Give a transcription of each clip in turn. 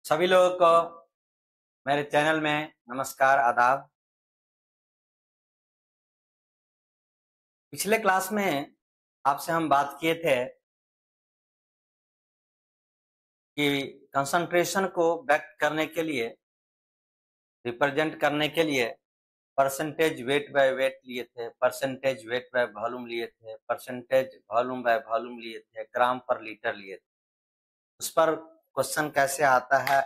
सभी लोगों को मेरे चैनल में नमस्कार आदाब। पिछले क्लास में आपसे हम बात किए थे कि कंसंट्रेशन को व्यक्त करने के लिए, रिप्रेजेंट करने के लिए परसेंटेज वेट बाय वेट लिए थे, परसेंटेज वेट बाय वॉल्यूम लिए थे, परसेंटेज वॉल्यूम बाय वॉल्यूम लिए थे, ग्राम पर लीटर लिए थे। उस पर क्वेश्चन कैसे आता है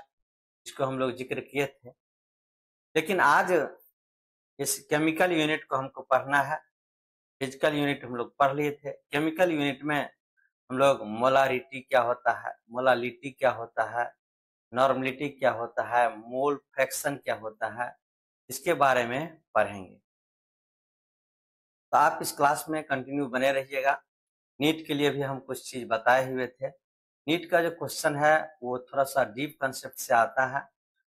इसको हम लोग जिक्र किए थे। लेकिन आज इस केमिकल यूनिट को हमको पढ़ना है। फिजिकल यूनिट हम लोग पढ़ लिए थे। केमिकल यूनिट में हम लोग मोलारिटी क्या होता है, मोलालिटी क्या होता है, नॉर्मलिटी क्या होता है, मोल फ्रैक्शन क्या होता है, इसके बारे में पढ़ेंगे। तो आप इस क्लास में कंटिन्यू बने रहिएगा। नीट के लिए भी हम कुछ चीज बताए हुए थे। नीट का जो क्वेश्चन है वो थोड़ा सा डीप कंसेप्ट से आता है।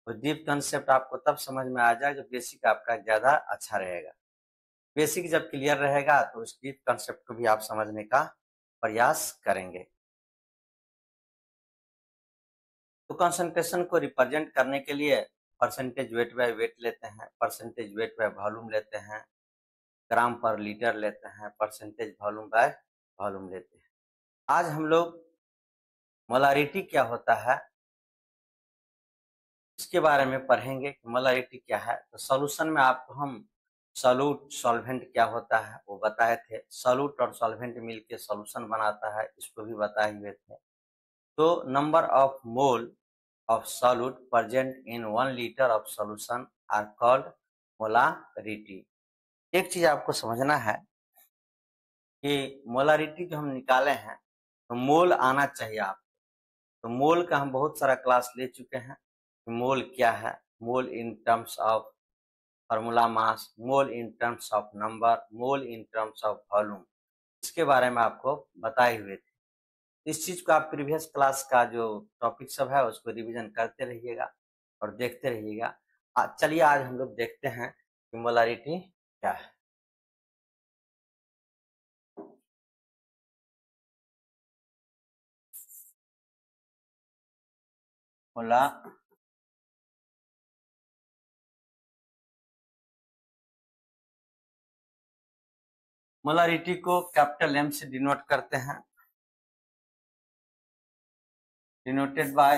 तो डीप कंसेप्ट आपको तब समझ में आ जाए जब बेसिक आपका ज्यादा अच्छा रहेगा। बेसिक जब क्लियर रहेगा तो उस डीप कंसेप्ट को भी आप समझने का प्रयास करेंगे। तो कंसंट्रेशन को रिप्रेजेंट करने के लिए परसेंटेज वेट बाय वेट लेते हैं, परसेंटेज वेट बाय वॉल्यूम लेते हैं, ग्राम पर लीटर लेते हैं, परसेंटेज वॉल्यूम बाय वॉल्यूम लेते हैं। आज हम लोग मोलारिटी क्या होता है इसके बारे में पढ़ेंगे कि मोलारिटी क्या है। तो सॉल्यूशन में आपको हम सॉल्यूट सॉल्वेंट क्या होता है वो बताए थे। सॉल्यूट और सॉल्वेंट मिलके सॉल्यूशन बनाता है, इसको भी बताए हुए थे। तो number of mole of solute present in 1 liter of solution are called molarity। एक चीज आपको समझना है कि मोलारिटी जो हम निकाले हैं तो मोल आना चाहिए आपको। तो मोल का हम बहुत सारा क्लास ले चुके हैं। मोल क्या है, mole in terms of formula mass, mole in terms of number, mole in terms of volume, इसके बारे में आपको बताए हुए थे। इस चीज को आप प्रीवियस क्लास का जो टॉपिक सब है उसको रिवीजन करते रहिएगा और देखते रहिएगा। चलिए आज हम लोग देखते हैं कि मोलारिटी क्या है। मोलारिटी को कैपिटल एम से डिनोट करते हैं, डिनोटेड बाय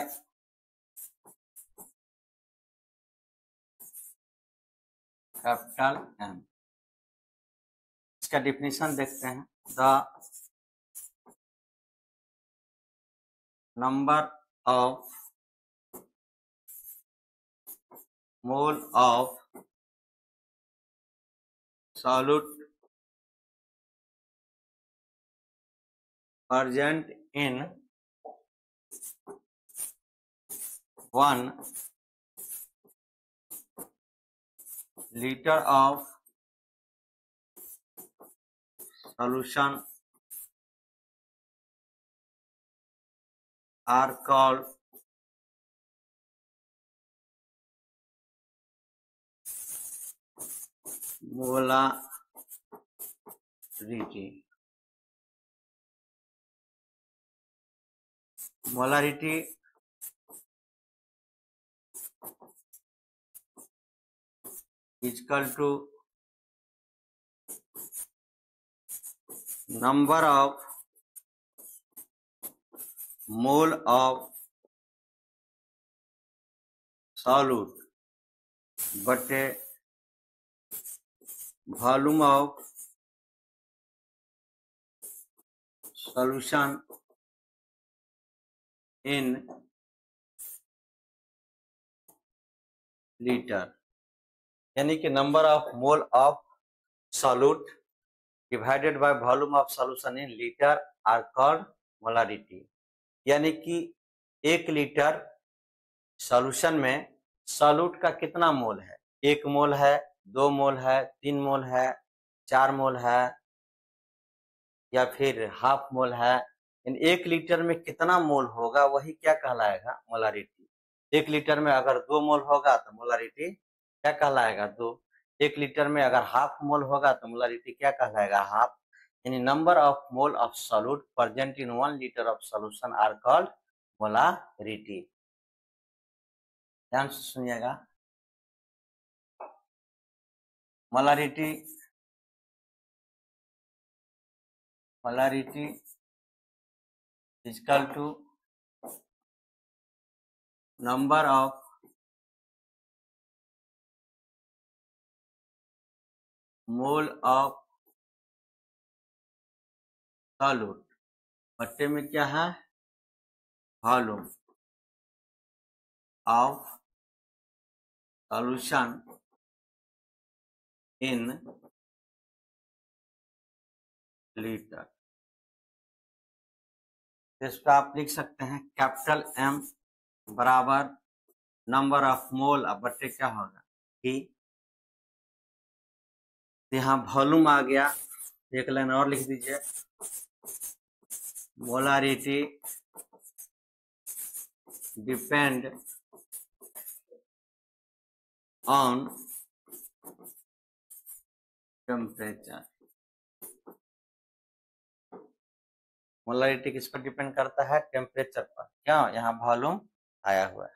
कैपिटल एम। इसका डिफिनीशन देखते हैं। The number of mole of solute present in 1 liter of solution are called molarity। Molarity equal to number of mole of solute बटे volume of solution in litre. यानी कि number of mole of solute divided by volume of solution in litre are called molarity. यानी कि 1 litre solution में solute का कितना मोल है, 1 मोल है, 2 मोल है, 3 मोल है, 4 मोल है या फिर हाफ मोल है। इन 1 लीटर में कितना मोल होगा वही क्या कहलाएगा, मोलारिटी। 1 लीटर में अगर 2 मोल होगा तो मोलारिटी क्या कहलाएगा, 2। 1 लीटर में अगर हाफ मोल होगा तो मोलारिटी क्या कहलाएगा, हाफ। यानी number of mole of solute present in 1 liter of solution are called molarity. ध्यान से सुनिएगा। Molarity is equal to number of mole of solute बट्टे में क्या है, volume of solution in litre. इस पर आप लिख सकते हैं कैपिटल M बराबर नंबर ऑफ मोल अब बट्टे क्या होगा कि यहाँ वॉल्यूम आ गया, एक लाइन और लिख दीजिए, molarity depend on temperature. Molarity किस पर डिपेंड करता है, टेम्परेचर पर। क्या यहाँ वॉल्यूम आया हुआ है।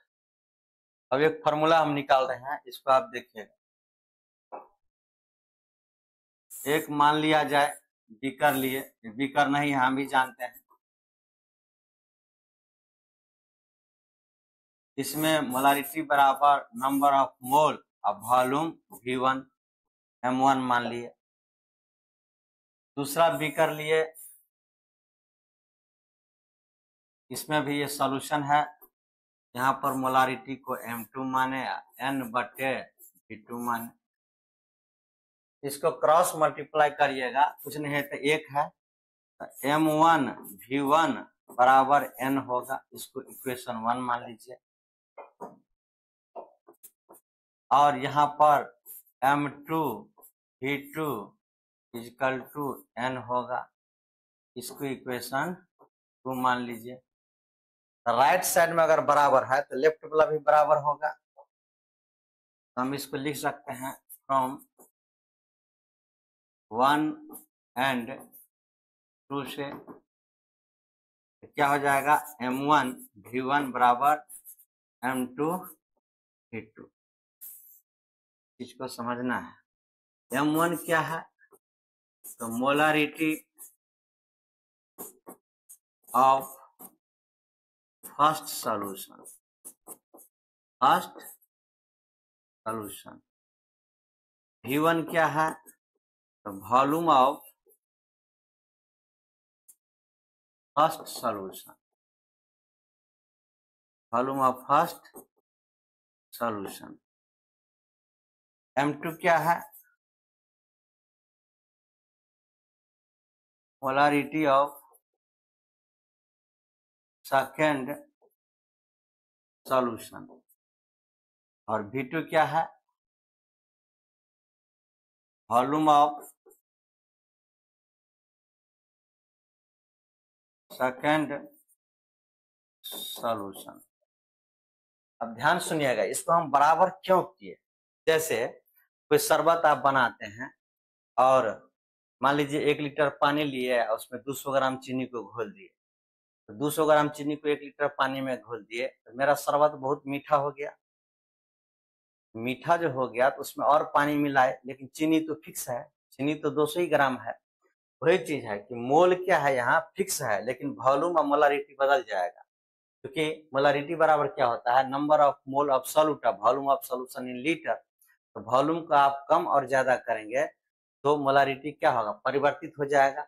अब एक फॉर्मूला हम निकाल रहे हैं, इसको आप देखिएगा। एक मान लिया जाए बीकर लिए, बीकर नहीं हम भी जानते हैं, इसमें मोलारिटी बराबर नंबर ऑफ मोल अब वॉल्यूम V1 M1 मान लिए। दूसरा बीकर लिए, इसमें भी ये सॉल्यूशन है, यहाँ पर मोलारिटी को M2 माने, N/V2 माने। इसको क्रॉस मल्टीप्लाई करिएगा, कुछ नहीं है तो एक है, तो M1 V1 बराबर N होगा, इसको इक्वेशन 1 मान लीजिए। और यहाँ पर M2 V2 equal to N होगा, इसको इक्वेशन 2 मान लीजिए। तो राइट साइड में अगर बराबर है तो लेफ्ट वाला भी बराबर होगा, तो हम इसको लिख सकते हैं फ्रॉम 1 and 2 से क्या हो जाएगा, M1 V1 बराबर M2 V2। इसको समझना है। M1 क्या है, तो molarity of first solution, V1 क्या है, तो volume of first solution, M2 क्या है, मोलारिटी ऑफ सेकेंड सॉल्यूशन, और V2 क्या है, वॉल्यूम ऑफ सेकेंड सॉल्यूशन। अब ध्यान सुनिएगा, इसको हम बराबर क्यों किए। जैसे कोई शरबत आप बनाते हैं और मान लीजिए 1 लीटर पानी लिए, उसमें 200 ग्राम चीनी को घोल दिए, तो 200 ग्राम चीनी को 1 लीटर पानी में घोल दिए, तो मेरा शरबत बहुत मीठा हो गया। मीठा जो हो गया तो उसमें और पानी मिलाए, लेकिन चीनी तो फिक्स है, चीनी तो 200 ही ग्राम है। वही चीज है कि मोल क्या है, यहाँ फिक्स है, लेकिन वॉल्यूम और मोलारिटी बदल जाएगा, क्योंकि मोलारिटी बराबर क्या होता है, number of mole of solute, volume of solution in litre. तो वॉल्यूम का आप कम और ज्यादा करेंगे तो मोलारिटी क्या होगा, परिवर्तित हो जाएगा।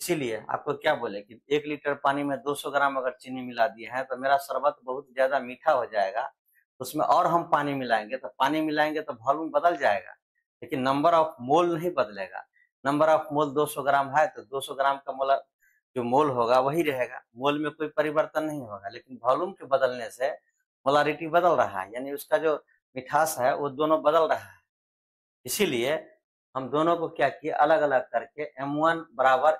इसीलिए आपको क्या बोले कि 1 लीटर पानी में 200 ग्राम अगर चीनी मिला दिए हैं तो मेरा शरबत बहुत ज्यादा मीठा हो जाएगा, उसमें और हम पानी मिलाएंगे, तो पानी मिलाएंगे तो वॉल्यूम बदल जाएगा, लेकिन नंबर ऑफ मोल नहीं बदलेगा। नंबर ऑफ मोल 200 ग्राम है तो 200 ग्राम का जो मोल होगा वही रहेगा, मोल में कोई परिवर्तन नहीं होगा, लेकिन वॉल्यूम के बदलने से मोलारिटी बदल रहा है, यानी उसका जो मिठास है वो दोनों बदल रहा है। इसीलिए हम दोनों को क्या किए, अलग अलग करके M1 बराबर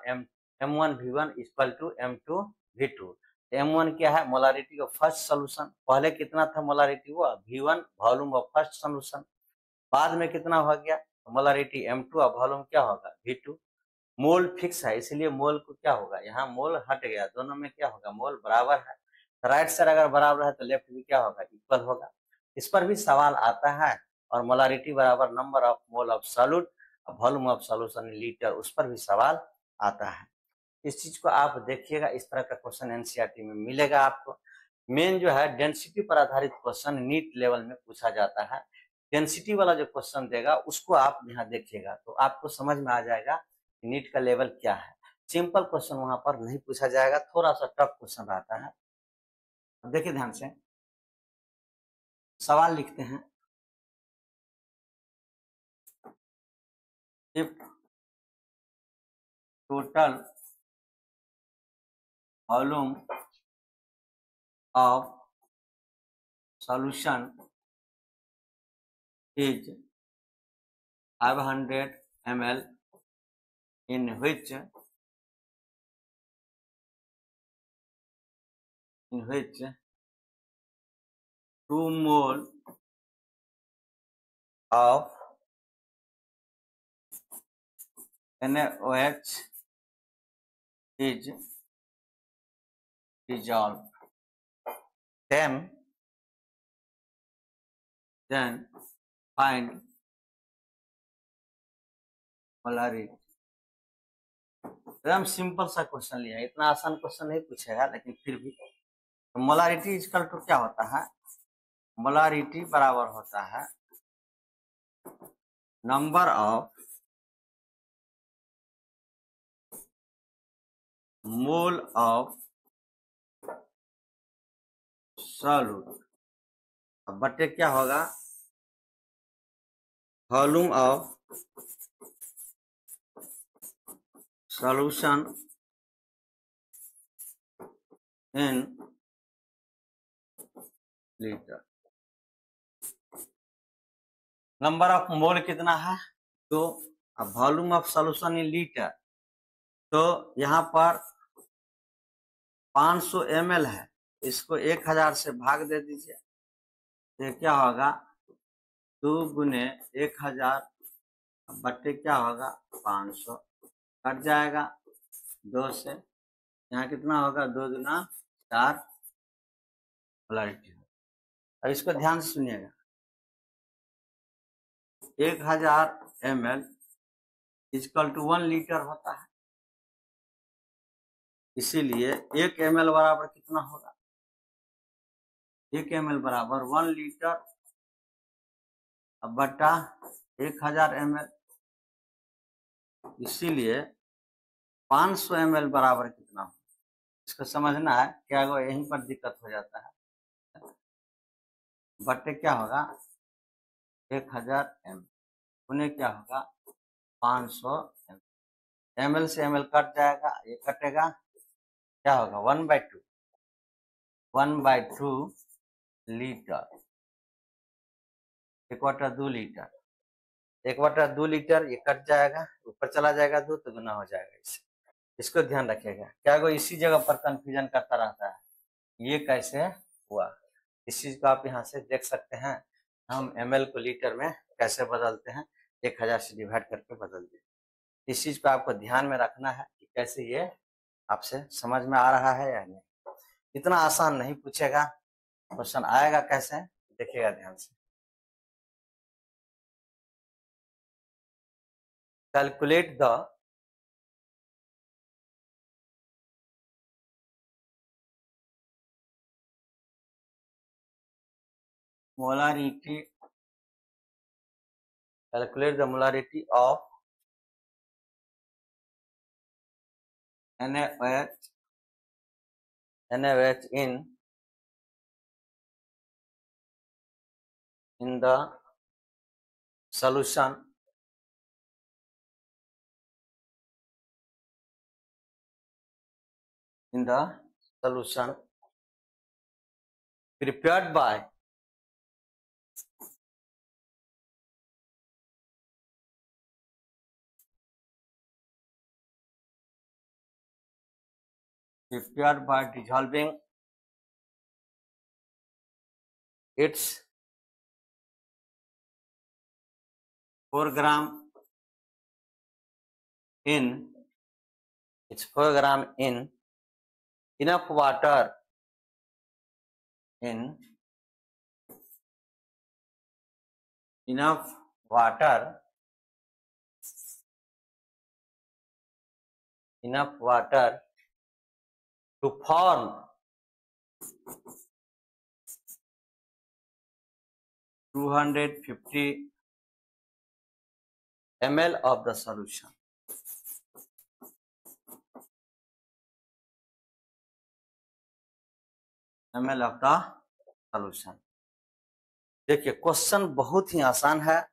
M1 V1 equal to M2 V2। M1 क्या है, मोलारिटी का फर्स्ट सोल्यूशन, पहले कितना था मोलारिटी हुआ V1 volume of first solution, बाद में कितना हो गया मोलारिटी M2 और वॉल्यूम क्या होगा V2। मोल फिक्स है, इसलिए मोल को क्या होगा, यहाँ मोल हट गया, दोनों में क्या होगा, मोल बराबर है। राइट साइड अगर बराबर है तो लेफ्ट भी क्या होगा, इक्वल होगा। इस पर भी सवाल आता है। और मोलारिटी बराबर number of mole of solute volume of solution in litre, उस पर भी सवाल आता है। इस चीज को आप देखिएगा, इस तरह का क्वेश्चन एनसीईआरटी में मिलेगा आपको। मेन जो है डेंसिटी पर आधारित क्वेश्चन नीट लेवल में पूछा जाता है। डेंसिटी वाला जो क्वेश्चन देगा उसको आप यहाँ देखिएगा तो आपको समझ में आ जाएगा कि नीट का लेवल क्या है। सिंपल क्वेश्चन वहां पर नहीं पूछा जाएगा, थोड़ा सा टफ क्वेश्चन रहता है। देखिए ध्यान से सवाल लिखते हैं। If total volume of solution is 500 ml in which 2 mole of NaOH is dissolved, then find molarity। एकदम सिंपल सा क्वेश्चन लिया, इतना आसान क्वेश्चन नहीं पूछेगा लेकिन फिर भी। तो मोलारिटी इक्वल टू क्या होता है? मोलारिटी बराबर होता है number of mole of solute बटे क्या होगा, volume of solution in litre. Number of मोल कितना है? तो अब volume of solution in litre, तो यहाँ पर 500 ml है, इसको 1000 से भाग दे दीजिए तो क्या होगा 2 गुने 1000 बट्टे क्या होगा 500, कट जाएगा 2 से, यहाँ कितना होगा 2 दूना 4 मोलारिटी। अब इसको ध्यान से सुनिएगा, 1000 ml इक्वल टू 1 लीटर होता है, इसीलिए 1 ml बराबर कितना होगा, 1 ml बराबर 1 लीटर बटा 1000 ml, इसीलिए 500 ml बराबर कितना होगा। इसको समझना है, क्या होगा यहीं पर दिक्कत हो जाता है। बटे क्या होगा 1000 ml उन्हें क्या होगा 500 ml से ml कट जाएगा, ये कटेगा क्या होगा 1/2 लीटर, 1/2 लीटर, 1/2 लीटर, ये कट जाएगा, ऊपर चला जाएगा 2 तो गुना हो जाएगा। इसको ध्यान रखिएगा, क्या वो इसी जगह पर कंफ्यूजन करता रहता है, ये कैसे हुआ। इस चीज को आप यहाँ से देख सकते हैं, हम ml को लीटर में कैसे बदलते हैं, 1000 से डिवाइड करके बदल दिए। इस चीज को आपको ध्यान में रखना है कि कैसे ये आपसे समझ में आ रहा है या नहीं। इतना आसान नहीं पूछेगा, क्वेश्चन आएगा कैसे देखिएगा ध्यान से। Calculate the molarity, calculate the molarity of NaOH in the solution prepared by dissolving its 4 gram in enough water in enough water to form 250 ml of the solution. ml of the solution. देखिए question बहुत ही आसान है,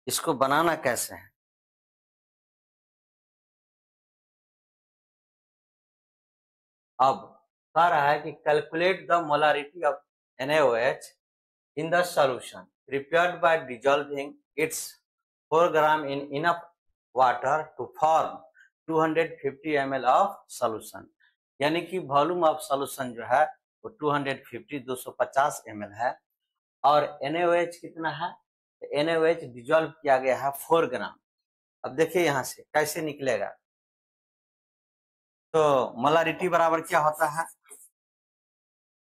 इसको बनाना कैसे है। अब कह रहा है कि calculate the molarity of NaOH in the solution prepared by dissolving its 4 gram in enough water to form 250 ml of solution। यानी कि वॉल्यूम ऑफ सॉल्यूशन जो है वो 250 ml है और NaOH कितना है, NaOH डिजोल्व किया गया है 4 ग्राम। अब देखिए यहाँ से कैसे निकलेगा, तो मोलारिटी बराबर क्या होता है,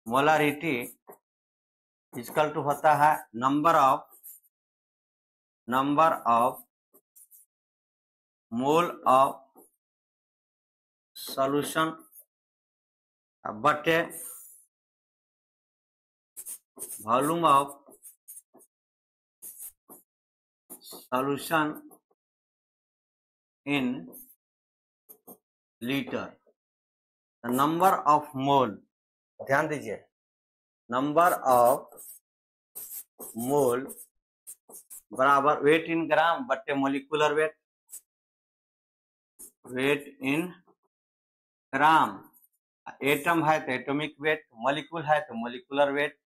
मोलारिटी इक्वल टू होता है number of mole of solution बटे volume of solution in litre. Number of mole, ध्यान दीजिए, नंबर ऑफ मोल बराबर वेट इन ग्राम बटे मोलिकुलर वेट, वेट इन ग्राम, एटम है तो एटॉमिक वेट, मॉलिक्यूल है तो मोलिकुलर वेट,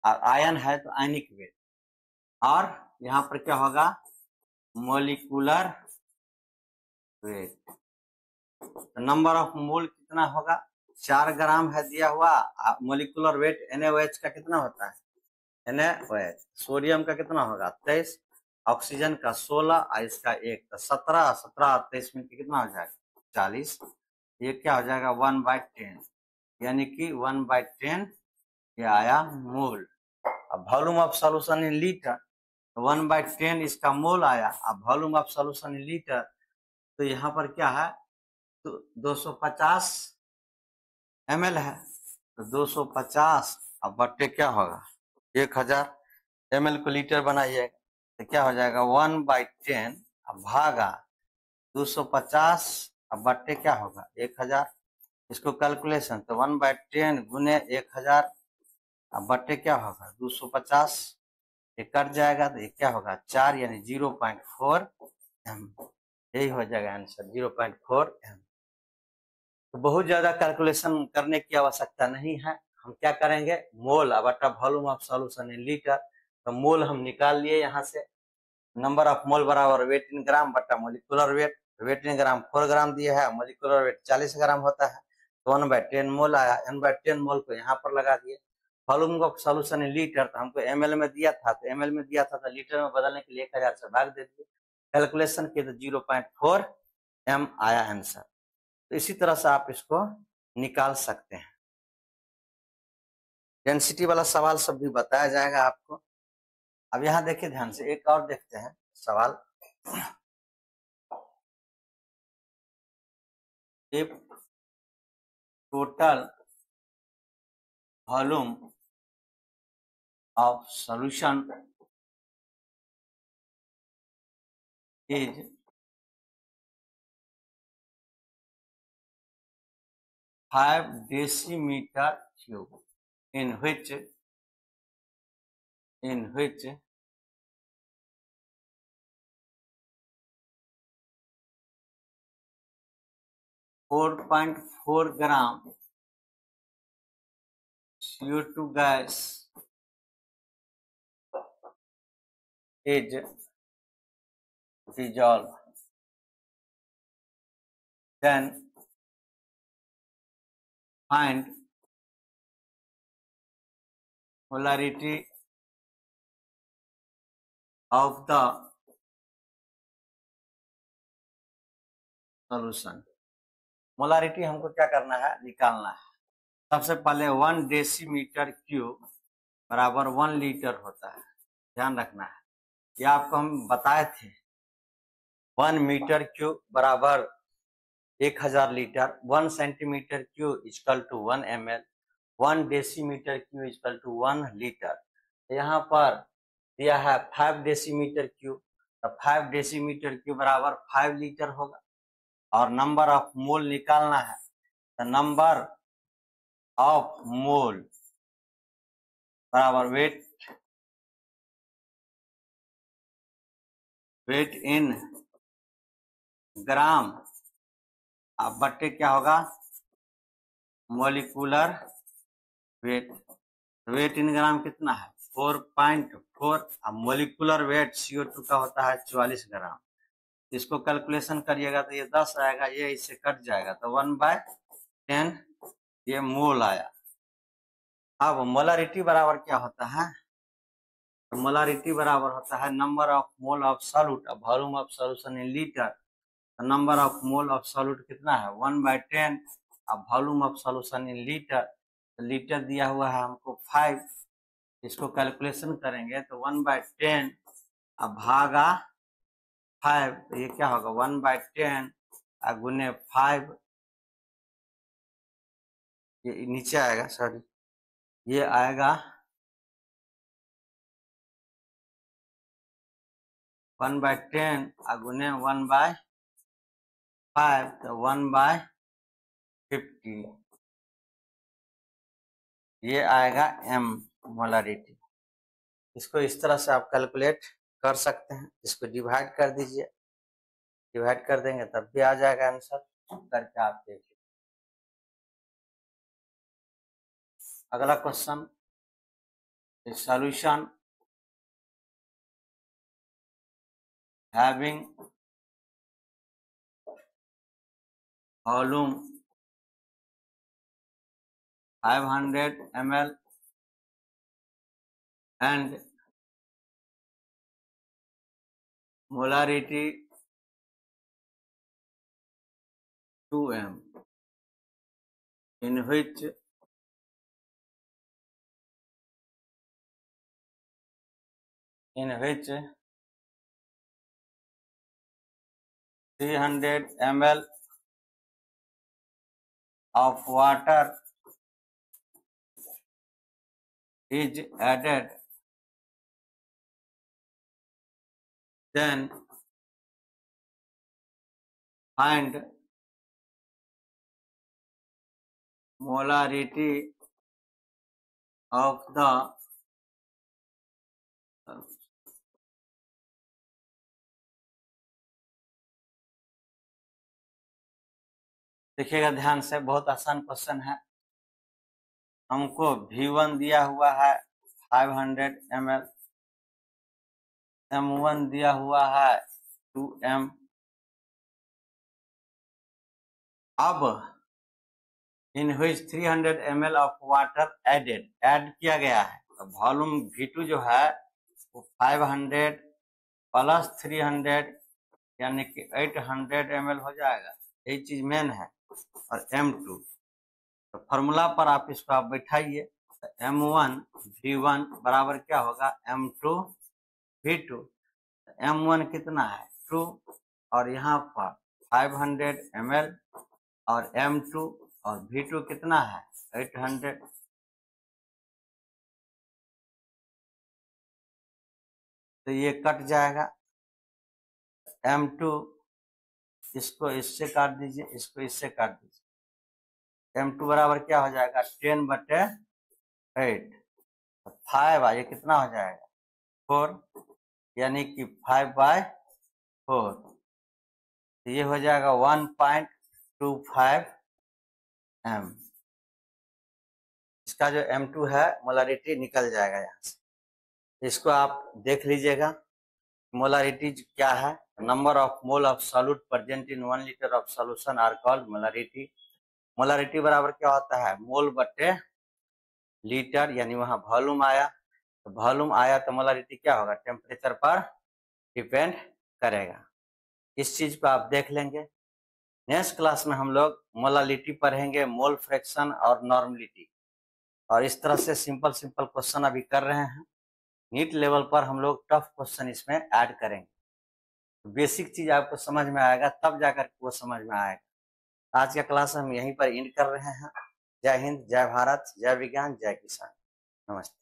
और आयन है तो आयनिक वेट, और यहाँ पर क्या होगा, मोलिकुलर वेट। नंबर ऑफ मोल कितना होगा, 4 ग्राम है दिया हुआ, मोलिकुलर वेट NaOH का कितना होता है, NaOH, सोडियम का कितना होगा 23, ऑक्सीजन का 16, इसका 1, तो 17 और 23 में कितना हो जाएगा 40। ये क्या हो जाएगा 1/10, यानी कि 1/10 ये आया मोल। अब volume of solution in litre, 1/10 इसका मोल आया। अब volume of solution in litre, तो यहाँ पर क्या है, तो 250 ml है, तो 250 अब बट्टे क्या होगा 1000 ml को लीटर बनाइएगा, तो क्या हो जाएगा 1/10 अब भागा 250 अब बट्टे क्या होगा 1000। इसको कैलकुलेशन, तो 1/10 गुने 1000 अब बट्टे क्या होगा 250, ये कट जाएगा तो ये क्या होगा 4, यानी 0.4 m, यही हो जाएगा आंसर 0.4 m। तो बहुत ज्यादा कैलकुलेशन करने की आवश्यकता नहीं है, हम क्या करेंगे, मोल बटा volume of solution in litre, तो मोल हम निकाल लिए यहाँ से, नंबर ऑफ मोल बराबर वेट इन ग्राम बटा मोलिकुलर वेट, वेट इन ग्राम 4 ग्राम दिया है, मोलिकुलर वेट 40 ग्राम होता है, तो 1/10 मोल आया, 1/10 मोल को यहाँ पर लगा दिए। Volume of solution in litre, तो हमको ml में दिया था, तो ml में दिया था तो लीटर में बदलने के लिए 1000 से भाग दे दिए, कैलकुलेशन किए तो 0.4 m आया आंसर। तो इसी तरह से आप इसको निकाल सकते हैं। डेंसिटी वाला सवाल सब भी बताया जाएगा आपको। अब यहाँ देखिए ध्यान से, एक और देखते हैं सवाल, if total volume of solution is 5 decimeter cube, in which 4.4 gram CO2 gas is dissolved, then find molarity of the solution। Molarity हमको क्या करना है, निकालना है। सबसे पहले 1 डेसीमीटर क्यूब बराबर 1 लीटर होता है, ध्यान रखना है। ये आपको हम बताए थे 1 मीटर क्यूब बराबर 1000 litre, 1 centimetre cube equal to 1 ml, 1 decimetre cube equal to 1 litre. यहाँ पर दिया है 5 डेसीमीटर क्यूब, तो 5 डेसीमीटर क्यूब बराबर 5 लीटर होगा। और नंबर ऑफ मोल निकालना है, तो नंबर ऑफ मोल बराबर वेट इन ग्राम अब बट्टे क्या होगा, मोलिकुलर वेट इन ग्राम कितना है 4.4। अब मोलिकुलर वेट CO2 का होता है 44 ग्राम। इसको कैलकुलेशन करिएगा तो ये 10 आएगा, ये इससे कट जाएगा तो 1/10 ये मोल आया। अब मोलारिटी बराबर क्या होता है, तो मोलारिटी बराबर होता है number of mole of solute volume of solution in litre. Number of mole of solute कितना है 1/10, अब volume of solution in litre, तो लीटर दिया हुआ है हमको 5। इसको कैलकुलेशन करेंगे तो 1/10 अब भागा 5, तो ये क्या होगा 1/10 गुने 5, ये नीचे आएगा, सॉरी ये आएगा 1/10 गुने 1/5, तो 1/50 ये आएगा m मोलारिटी। इसको इस तरह से आप कैलकुलेट कर सकते हैं। इसको डिवाइड कर दीजिए, डिवाइड कर देंगे तब भी आ जाएगा आंसर, करके आप देखिए। अगला question, solution having volume 500 ml and molarity 2m in which 300 ml of water is added, then find molarity of the देखिएगा ध्यान से, बहुत आसान क्वेश्चन है। हमको V1 दिया हुआ है 500 ml, M1 दिया हुआ है 2m। अब in which 300 ml of water added, add किया गया है, तो वॉल्यूम V2 जो है वो 500 प्लस 300 यानी कि 800 ml हो जाएगा। यही चीज मेन है। और M2 तो फॉर्मूला पर आप इसको आप बैठाइए, तो M1 V1 बराबर क्या होगा M2 V2। M1 कितना है 2 और यहाँ पर 500 ml और M2 और V2 कितना है 800। तो ये कट जाएगा, M2 इसको इससे काट दीजिए, इसको इससे काट दीजिए। M2 बराबर क्या हो जाएगा 10/8, 5 ये कितना हो जाएगा 4, यानी कि 5/4, तो ये हो जाएगा 1.25 m। इसका जो M2 है मोलारिटी निकल जाएगा यहाँ से। इसको आप देख लीजिएगा मोलारिटी क्या है। Number of mole of solute present in 1 litre of solution are called molarity. Molarity बराबर क्या होता है मोल बटे लीटर, यानी वहां वॉल्यूम आया, तो वॉल्यूम आया तो मोलारिटी क्या होगा टेम्परेचर पर डिपेंड करेगा। इस चीज को आप देख लेंगे। नेक्स्ट क्लास में हम लोग मोलारिटी पढ़ेंगे, मोल फ्रैक्शन और नॉर्मलिटी, और इस तरह से सिंपल सिंपल क्वेश्चन अभी कर रहे हैं। नीट लेवल पर हम लोग टफ क्वेश्चन इसमें ऐड करेंगे। बेसिक चीज आपको समझ में आएगा तब जाकर वो समझ में आएगा। आज का क्लास हम यहीं पर एंड कर रहे हैं। जय हिंद, जय भारत, जय विज्ञान, जय किसान। नमस्ते।